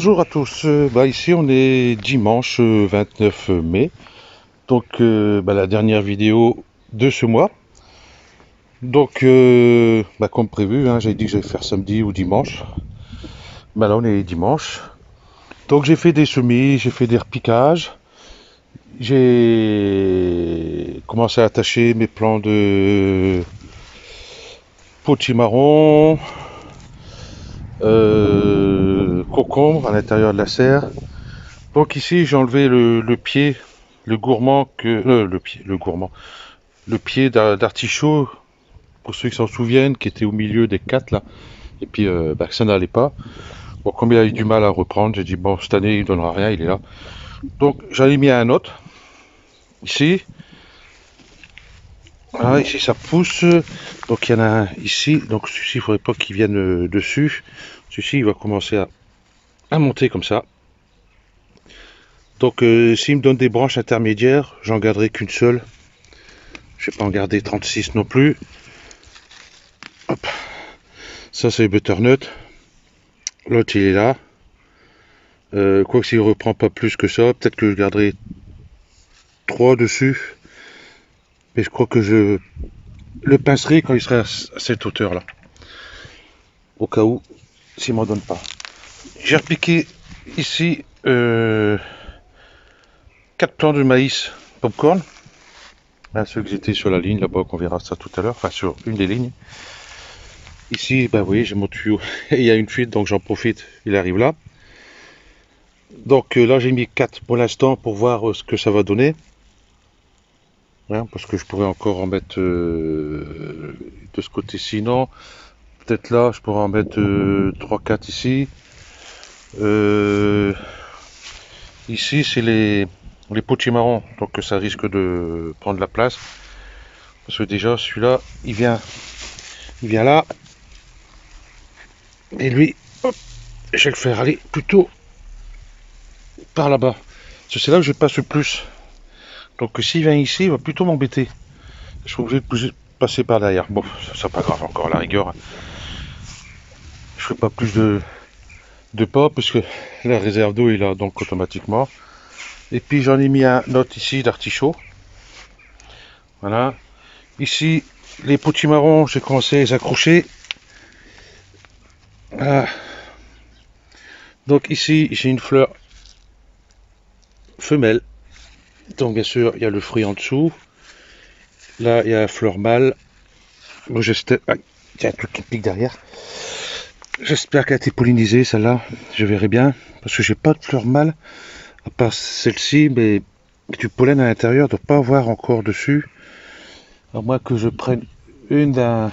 Bonjour à tous, ici on est dimanche 29 mai, donc la dernière vidéo de ce mois. Donc comme prévu, hein, j'ai dit que j'allais faire samedi ou dimanche. Là on est dimanche. Donc j'ai fait des semis, j'ai fait des repiquages, j'ai commencé à attacher mes plants de potimarron, concombre à l'intérieur de la serre. Donc ici j'ai enlevé le pied, le gourmand le pied d'artichaut, pour ceux qui s'en souviennent, qui était au milieu des quatre là, et puis ça n'allait pas. Bon, comme il a eu du mal à reprendre, j'ai dit bon, cette année il ne donnera rien, il est là. Donc j'en ai mis un autre, ici. Voilà, ici ça pousse, donc il y en a un ici, donc celui-ci il ne faudrait pas qu'il vienne dessus. Celui-ci il va commencer à monter comme ça. Donc s'il me donne des branches intermédiaires, j'en garderai qu'une seule. Je vais pas en garder 36 non plus. Hop. Ça c'est butternut. L'autre il est là. Quoique s'il reprend pas plus que ça, peut-être que je garderai 3 dessus. Mais je crois que je le pincerai quand il sera à cette hauteur là. Au cas où, s'il m'en donne pas. J'ai repiqué ici 4 plants de maïs popcorn. Ceux qui étaient sur la ligne là-bas, qu'on verra ça tout à l'heure, enfin sur une des lignes. Ici, vous voyez, j'ai mon tuyau, il y a une fuite, donc j'en profite, il arrive là. Donc là, j'ai mis 4 pour l'instant pour voir ce que ça va donner. Hein, parce que je pourrais encore en mettre de ce côté-ci, non. Peut-être là, je pourrais en mettre 3-4 ici. Ici, c'est les potimarrons, donc ça risque de prendre la place. Parce que déjà, celui-là, il vient là. Et lui, hop, je vais le faire aller plutôt par là-bas. Parce que c'est là que je passe le plus. Donc s'il vient ici, il va plutôt m'embêter. Je suis obligé de passer par derrière. Bon, ça pas grave encore à la rigueur. Je fais pas plus de pas puisque la réserve d'eau est là, donc automatiquement. Et puis j'en ai mis un autre ici d'artichaut. Voilà. Ici, les potimarrons, j'ai commencé à les accrocher. Voilà. Donc ici, j'ai une fleur femelle. Donc bien sûr, il y a le fruit en dessous. Là, il y a la fleur mâle. Bon, il y a un truc qui pique derrière. J'espère qu'elle a été pollinisée, celle-là. Je verrai bien. Parce que j'ai pas de fleur mâle, à part celle-ci, mais du pollen à l'intérieur, ne doit pas avoir encore dessus. À moins que je prenne une d'un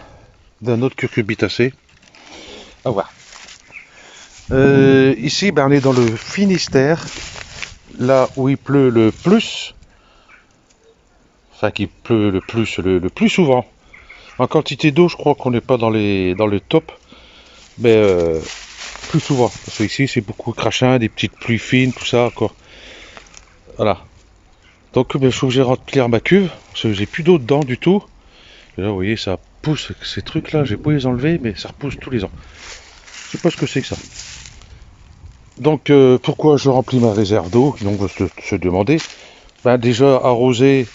autre cucurbitacé. À voir. Ici, on est dans le Finistère. Là où il pleut le plus. Enfin, qui pleut le plus souvent. En quantité d'eau, je crois qu'on n'est pas dans le top. Mais plus souvent. Parce que ici, c'est beaucoup crachin, des petites pluies fines, tout ça, quoi. Voilà. Donc, je suis obligé de remplir ma cuve. Parce que j'ai plus d'eau dedans du tout. Et là, vous voyez, ça pousse, ces trucs-là. J'ai beau les enlever, mais ça repousse tous les ans. Je sais pas ce que c'est que ça. Donc, pourquoi je remplis ma réserve d'eau? Donc, on va se demander. Déjà, arroser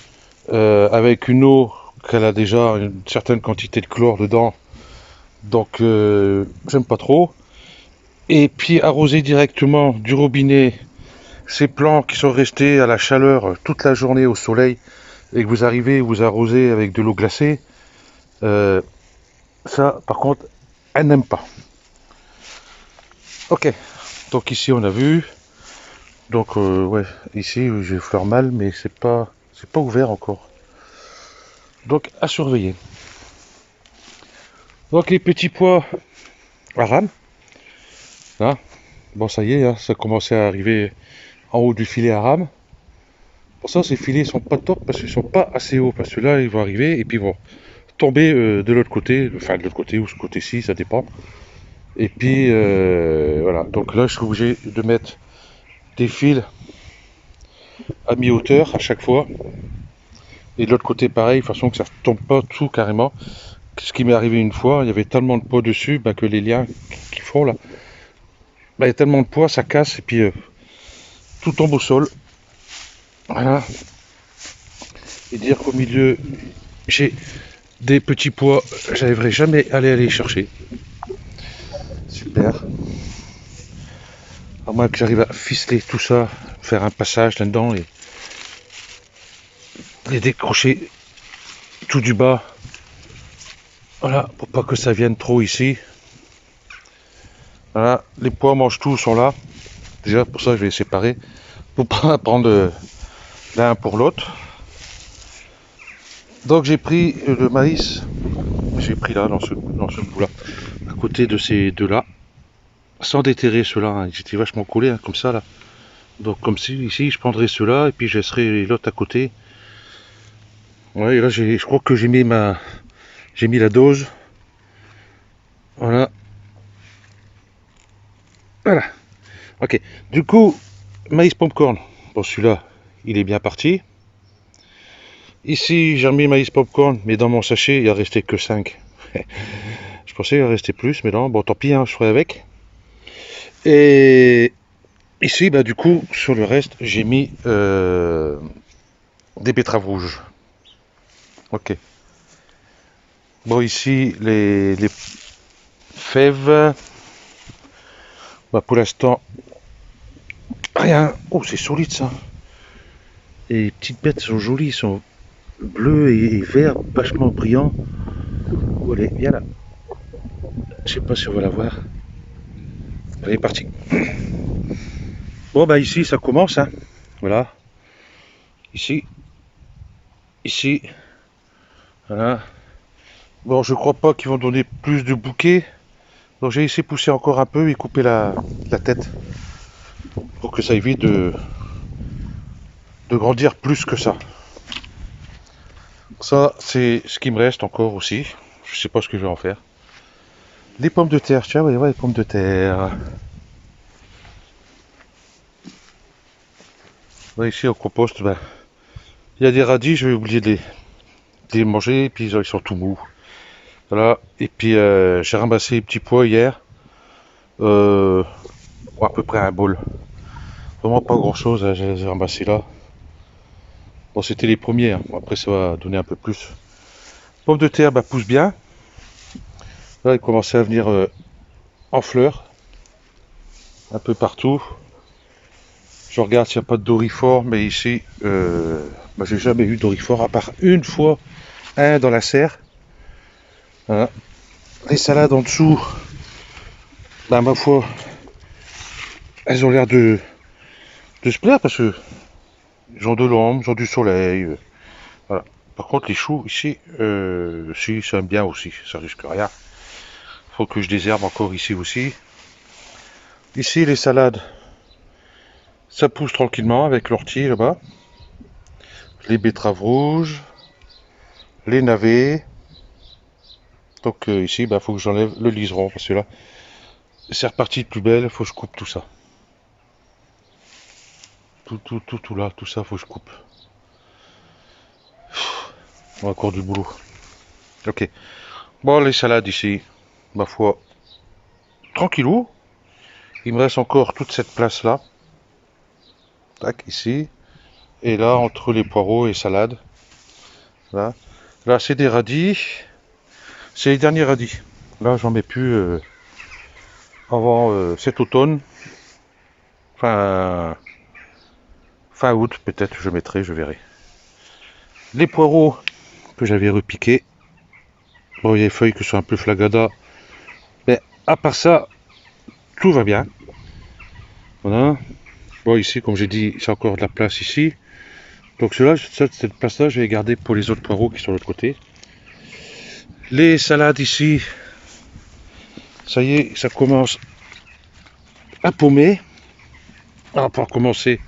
avec une eau qu'elle a déjà une certaine quantité de chlore dedans. Donc, j'aime pas trop. Et puis, arroser directement du robinet ces plants qui sont restés à la chaleur toute la journée au soleil et que vous arrivez, vous arrosez avec de l'eau glacée, ça par contre, elle n'aime pas. Ok, donc ici on a vu, donc ouais, ici j'ai fleur mâle, mais c'est pas ouvert encore. Donc à surveiller. Donc les petits pois à rame, là, bon ça y est, hein, ça commençait à arriver en haut du filet à rame. Pour ça, ces filets sont pas top parce qu'ils sont pas assez hauts. Parce que là, ils vont arriver et puis ils vont tomber de l'autre côté, enfin de l'autre côté ou ce côté-ci, ça dépend. Et puis voilà. Donc là, je suis obligé de mettre des fils à mi-hauteur à chaque fois. Et de l'autre côté, pareil, de façon que ça ne tombe pas tout carrément. Ce qui m'est arrivé une fois, il y avait tellement de poids dessus que les liens qui font là, bah, il y a tellement de poids, ça casse et puis tout tombe au sol. Voilà. Et dire qu'au milieu, j'ai des petits pois, j'arriverai jamais à aller les chercher. Super. À moins que j'arrive à ficeler tout ça, faire un passage là-dedans et décrocher tout du bas. Voilà, pour pas que ça vienne trop ici. Voilà, les pois mangent tout, sont là. Déjà, pour ça, je vais les séparer. Pour pas prendre l'un pour l'autre. Donc, j'ai pris le maïs. J'ai pris là, dans ce bout-là. À côté de ces deux-là. Sans déterrer ceux-là. Hein. Ils étaient vachement collés, hein, comme ça, là. Donc, comme si, ici, je prendrai ceux-là. Et puis, je laisserai l'autre à côté. Ouais, et là, je crois que j'ai mis la dose. Voilà. Voilà. Ok. Du coup, maïs popcorn. Bon, celui-là, il est bien parti. Ici, j'ai remis maïs popcorn, mais dans mon sachet, il en resté que 5. Je pensais qu'il en restait plus, mais non, bon, tant pis, hein, je ferai avec. Et ici, bah, du coup, sur le reste, j'ai mis des betteraves rouges. Ok. Bon, ici, les fèves, bah, pour l'instant, rien. Oh, c'est solide ça. Et les petites bêtes sont jolies, sont bleues et verts, vachement brillants. Oh, allez, viens là. Je sais pas si on va la voir. Allez, parti. Bon, bah ici, ça commence, hein. Voilà. Ici. Ici. Voilà. Bon, je crois pas qu'ils vont donner plus de bouquets. Donc j'ai essayé de pousser encore un peu et couper la tête. Pour que ça évite de grandir plus que ça. Ça, c'est ce qui me reste encore aussi. Je sais pas ce que je vais en faire. Les pommes de terre, tiens, ouais, les pommes de terre. Là, ici, au compost, ben, il y a des radis, je vais oublier de les manger, et puis ils sont tout mous. Voilà, et puis j'ai ramassé les petits pois hier, à peu près un bol. Vraiment pas grand chose, hein, j'ai ramassé là. Bon, c'était les premiers, hein. Bon, après ça va donner un peu plus. Pommes de terre, bah, poussent bien. Là, ils commençaient à venir en fleurs, un peu partout. Je regarde s'il n'y a pas de dorifort, mais ici, bah, j'ai jamais eu de dorifort, à part une fois, un dans la serre. Voilà. Les salades en dessous, bah, ma foi, elles ont l'air de se plaire parce que ils ont de l'ombre, ils ont du soleil. Voilà. Par contre, les choux ici, si, ça aime bien aussi, ça risque rien. Faut que je désherbe encore ici aussi. Ici, les salades, ça pousse tranquillement avec l'ortie là-bas. Les betteraves rouges, les navets. Donc ici, bah, faut que j'enlève le liseron parce que là, c'est reparti de plus belle, faut que je coupe tout ça. Tout là, tout ça, faut que je coupe. On a encore du boulot. Ok. Bon, les salades ici, ma foi, tranquillou. Il me reste encore toute cette place là. Tac, ici. Et là, entre les poireaux et salades. Là, là c'est des radis. C'est les derniers radis. Là, j'en mets plus avant cet automne. Enfin, fin août, peut-être, je mettrai, je verrai. Les poireaux que j'avais repiqués. Bon, il y a les feuilles qui sont un peu flagada. Mais à part ça, tout va bien. Voilà. Bon, ici, comme j'ai dit, c'est encore de la place ici. Donc cela, cette place-là, je vais garder pour les autres poireaux qui sont de l'autre côté. Les salades ici, ça y est, ça commence à paumer. On va pouvoir commencer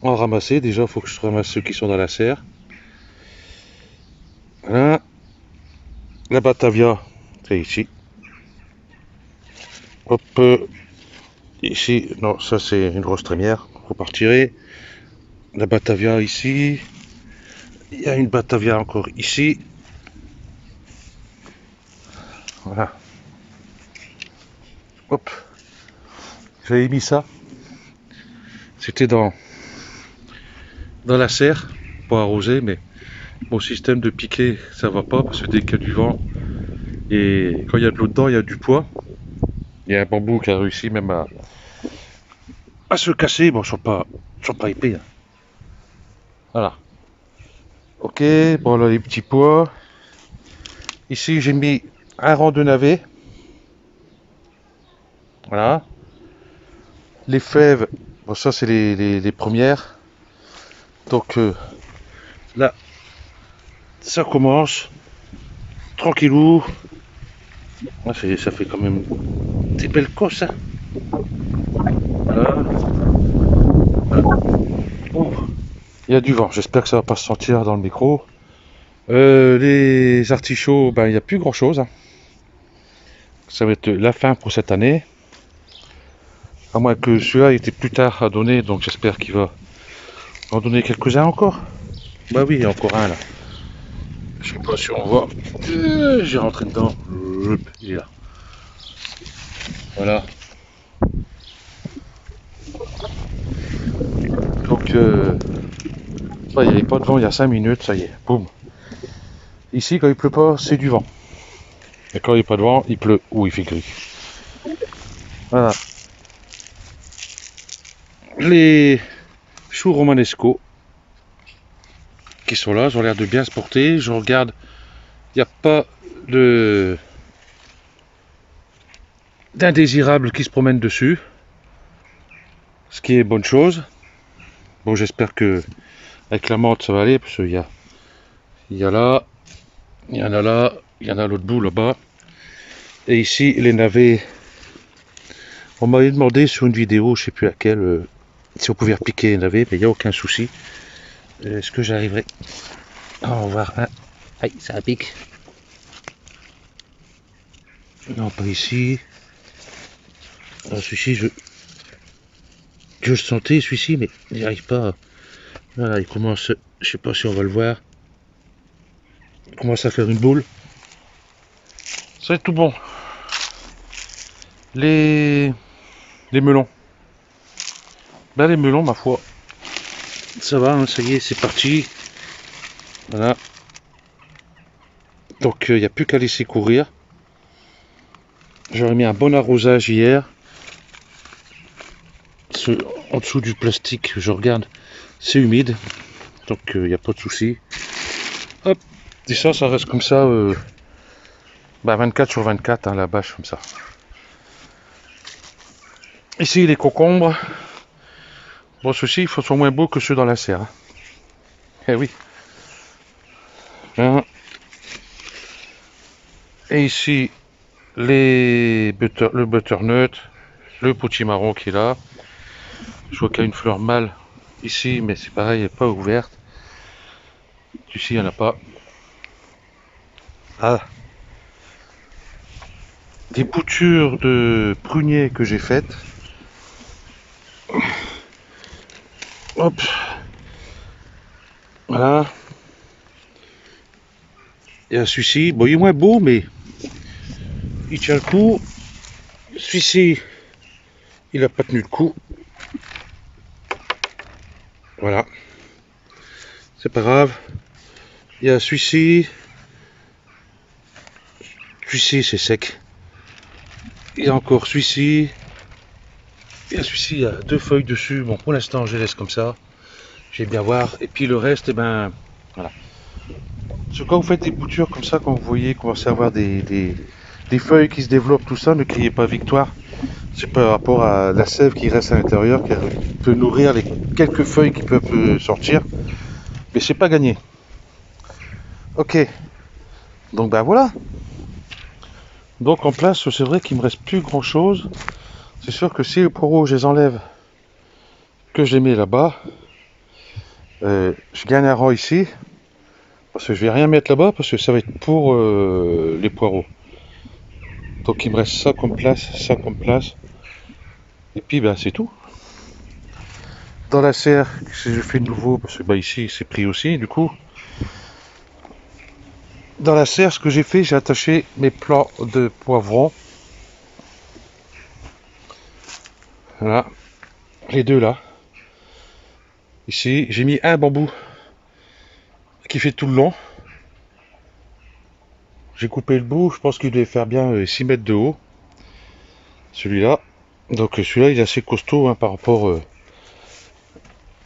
à en ramasser. Déjà, il faut que je ramasse ceux qui sont dans la serre. Voilà. La batavia, c'est ici. Hop, ici, non, ça c'est une grosse trémière. Faut pas retirer. La batavia ici. Il y a une batavia encore ici. Voilà. Hop. j'avais mis ça. C'était dans la serre pour arroser, mais mon système de piquet ça va pas parce que dès qu'il y a du vent et quand il y a de l'eau dedans, il y a du poids. Il y a un bambou qui a réussi même à se casser. Bon, ils sont pas épais. Hein. Voilà. Ok, bon là les petits pois. Ici j'ai mis un rang de navets. Voilà. Les fèves, bon ça c'est les premières. Donc là, ça commence. Tranquillou. Ah, ça fait quand même des belles cosses. Hein. Voilà. Oh, il y a du vent, j'espère que ça va pas se sentir dans le micro. Les artichauts, ben il n'y a plus grand chose. Hein. Ça va être la fin pour cette année. À moins que celui-là était plus tard à donner, donc j'espère qu'il va en donner quelques-uns encore. Bah oui, il y a encore un là. Je sais pas si on voit. J'ai rentré dedans. Il est là. Voilà. Donc, il n'y avait pas de vent il y a 5 minutes, ça y est, boum. Ici, quand il pleut pas, c'est du vent. Et quand il n'y a pas de vent, il pleut ou il fait gris. Voilà. Les choux romanesco qui sont là, ils ont l'air de bien se porter. Je regarde, il n'y a pas d'indésirables qui se promènent dessus. Ce qui est bonne chose. Bon, j'espère que avec la menthe ça va aller, parce qu'il y a là, il y en a là, il y en a à l'autre bout là-bas. Et ici, les navets. On m'avait demandé sur une vidéo, je sais plus laquelle, si on pouvait repiquer les navets, mais il n'y a aucun souci. Est-ce que j'arriverai à en voir un? Aïe, ça pique. Non, pas ici. Alors, celui-ci, je le sentais, celui-ci, mais il n'y arrive pas. Voilà, il commence, je sais pas si on va le voir. Il commence à faire une boule. Ça va être tout bon. Les melons. Ben, les melons, ma foi, ça va, hein, ça y est, c'est parti. Voilà. Donc, il n'y a plus qu'à laisser courir. J'aurais mis un bon arrosage hier. En dessous du plastique, je regarde, c'est humide. Donc, il n'y a pas de souci. Hop, et ça reste comme ça. 24 sur 24, hein, la bâche comme ça. Ici, les concombres. Bon, ceux-ci, ils sont moins beaux que ceux dans la serre. Hein. Eh oui. Hein. Et ici, le butternut, le potimarron qui est là. Je vois qu'il y a une fleur mâle ici, mais c'est pareil, elle n'est pas ouverte. Ici, il n'y en a pas. Ah. Des boutures de pruniers que j'ai faites. Hop. Voilà. Il y a celui-ci. Bon, il est moins beau, mais il tient le coup. Celui-ci, il n'a pas tenu le coup. Voilà. C'est pas grave. Il y a celui-ci. Celui-ci, c'est sec. Il y a encore celui-ci. Il y a celui-ci, il y a 2 feuilles dessus. Bon, pour l'instant, je les laisse comme ça. Je vais bien voir. Et puis le reste, eh ben, voilà. Parce que quand vous faites des boutures comme ça, quand vous voyez commencer à avoir des feuilles qui se développent, tout ça, ne criez pas victoire. C'est par rapport à la sève qui reste à l'intérieur, qui peut nourrir les quelques feuilles qui peuvent sortir. Mais c'est pas gagné. Ok. Donc ben voilà. Donc en place, c'est vrai qu'il me reste plus grand chose. C'est sûr que si les poireaux, je les enlève, que je les mets là-bas, je gagne un rang ici. Parce que je vais rien mettre là-bas, parce que ça va être pour les poireaux. Donc il me reste ça comme place. Et puis ben c'est tout. Dans la serre, si je fais de nouveau, parce que bah, ici c'est pris aussi, du coup. Dans la serre, ce que j'ai fait, j'ai attaché mes plants de poivrons. Voilà, les deux là. Ici, j'ai mis un bambou qui fait tout le long. J'ai coupé le bout, je pense qu'il devait faire bien 6 mètres de haut. Celui-là. Donc celui-là, il est assez costaud par rapport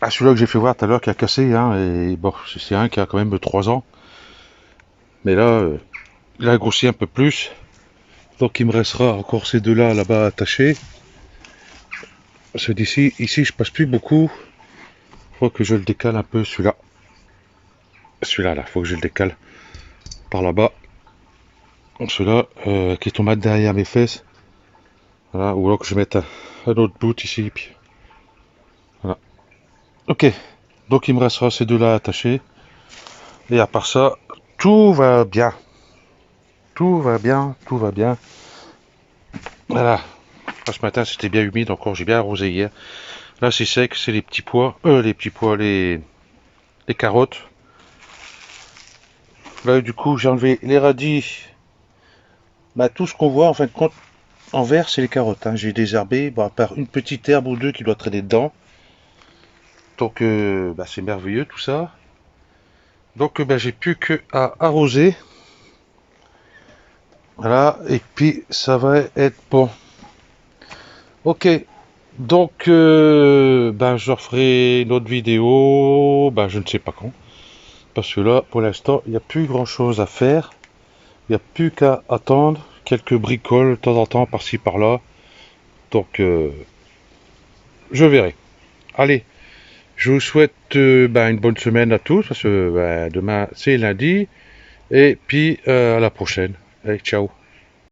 à celui-là que j'ai fait voir tout à l'heure qui a cassé. Et bon, c'est un qui a quand même 3 ans. Mais là, il a grossi un peu plus. Donc il me restera encore ces deux-là là-bas attachés. Parce que d'ici, ici, je passe plus beaucoup. Faut que je le décale un peu celui-là. Celui-là, là, faut que je le décale par là-bas. Celui-là qui tombe derrière mes fesses. Voilà, ou alors que je mette un autre bout ici. Puis voilà. Ok, donc il me restera ces deux-là attachés. Et à part ça, tout va bien. Tout va bien, tout va bien. Voilà. Ce matin, c'était bien humide encore, j'ai bien arrosé hier. Là, c'est sec, c'est les petits pois. Les carottes. Là, du coup, j'ai enlevé les radis. Tout ce qu'on voit, en fin de compte, en vert, c'est les carottes. J'ai désherbé, à part une petite herbe ou deux qui doit traîner dedans. Donc, c'est merveilleux tout ça. Donc, j'ai plus que à arroser. Voilà, et puis ça va être bon. Ok, donc je referai une autre vidéo, je ne sais pas quand. Parce que là, pour l'instant, il n'y a plus grand chose à faire. Il n'y a plus qu'à attendre quelques bricoles de temps en temps, par-ci par-là. Donc, je verrai. Allez, je vous souhaite une bonne semaine à tous, parce que demain c'est lundi. Et puis à la prochaine. Allez, ciao.